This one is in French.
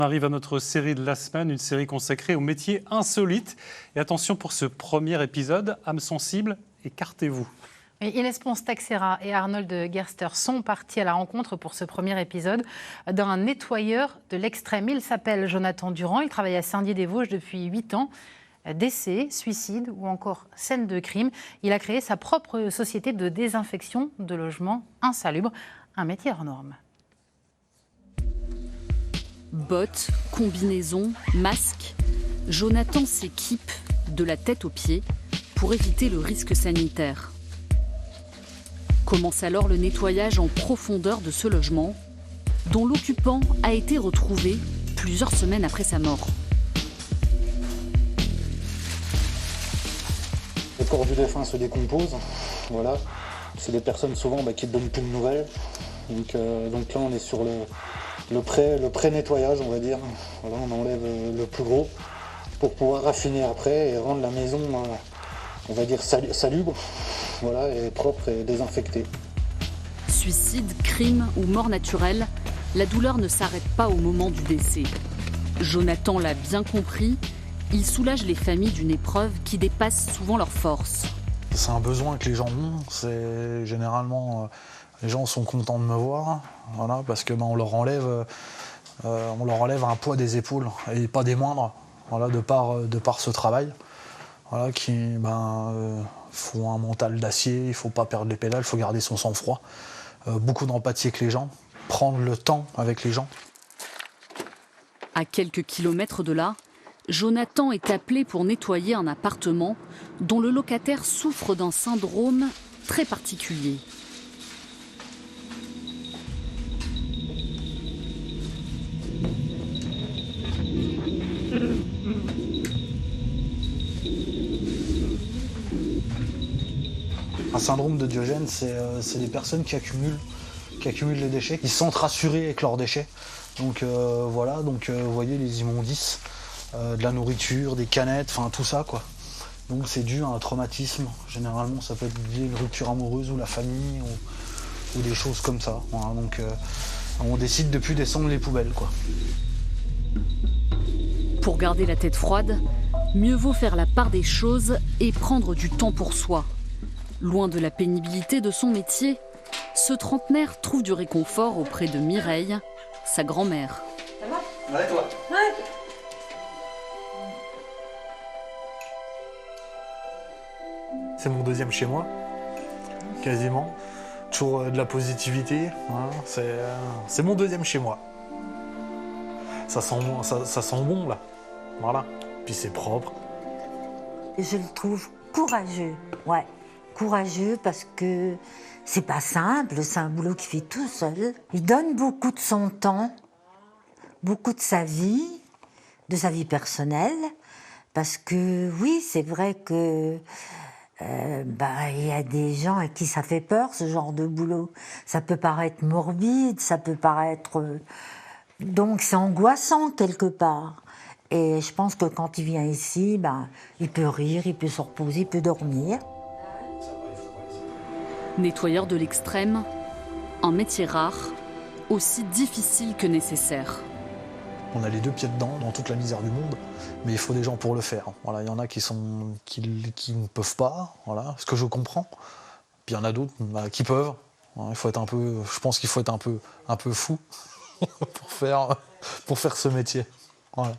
On arrive à notre série de la semaine, une série consacrée aux métiers insolites. Et attention pour ce premier épisode, âme sensible, écartez-vous. Inès Ponce-Taxera et Arnold Gerster sont partis à la rencontre pour ce premier épisode d'un nettoyeur de l'extrême. Il s'appelle Jonathan Durand, il travaille à Saint-Dié-des-Vosges depuis 8 ans. Décès, suicide ou encore scène de crime. Il a créé sa propre société de désinfection de logements insalubres, un métier hors norme. Bottes, combinaisons, masques, Jonathan s'équipe de la tête aux pieds pour éviter le risque sanitaire. Commence alors le nettoyage en profondeur de ce logement, dont l'occupant a été retrouvé plusieurs semaines après sa mort. Le corps du défunt se décompose, voilà. C'est des personnes souvent qui ne donnent plus de nouvelles. Donc là on est sur le pré-nettoyage, on va dire. Voilà, on enlève le plus gros pour pouvoir raffiner après et rendre la maison, on va dire, salubre, voilà, et propre et désinfectée. Suicide, crime ou mort naturelle, la douleur ne s'arrête pas au moment du décès. Jonathan l'a bien compris, il soulage les familles d'une épreuve qui dépasse souvent leurs forces. C'est un besoin que les gens ont, c'est généralement les gens sont contents de me voir, voilà, parce que on leur enlève un poids des épaules et pas des moindres, voilà, de par ce travail, voilà, qui faut un mental d'acier, il faut pas perdre les pédales, il faut garder son sang-froid, beaucoup d'empathie avec les gens, prendre le temps avec les gens. À quelques kilomètres de là, Jonathan est appelé pour nettoyer un appartement dont le locataire souffre d'un syndrome très particulier. Un syndrome de Diogène, c'est des personnes qui accumulent les déchets, qui se sentent rassurés avec leurs déchets. Donc voilà, vous voyez les immondices, de la nourriture, des canettes, enfin tout ça quoi. Donc c'est dû à un traumatisme. Généralement ça peut être lié à une rupture amoureuse ou la famille ou des choses comme ça. Voilà, donc on décide de plus descendre les poubelles quoi. Pour garder la tête froide, mieux vaut faire la part des choses et prendre du temps pour soi. Loin de la pénibilité de son métier, ce trentenaire trouve du réconfort auprès de Mireille, sa grand-mère. Ça va ? Ouais, toi ? Ouais. C'est mon deuxième chez moi, quasiment. Toujours de la positivité, hein, c'est mon deuxième chez moi. Ça sent bon là, voilà. Puis c'est propre. Je le trouve courageux, ouais. Courageux parce que c'est pas simple, c'est un boulot qu'il fait tout seul. Il donne beaucoup de son temps, beaucoup de sa vie personnelle, parce que oui, c'est vrai que il y a des gens à qui ça fait peur ce genre de boulot. Ça peut paraître morbide, ça peut paraître donc c'est angoissant quelque part. Et je pense que quand il vient ici, il peut rire, il peut se reposer, il peut dormir. Nettoyeur de l'extrême, un métier rare, aussi difficile que nécessaire. On a les deux pieds dedans, dans toute la misère du monde, mais il faut des gens pour le faire. Voilà, il y en a qui ne peuvent pas, voilà, ce que je comprends. Puis il y en a d'autres qui peuvent. Il faut être je pense qu'il faut être un peu fou pour faire ce métier. Voilà.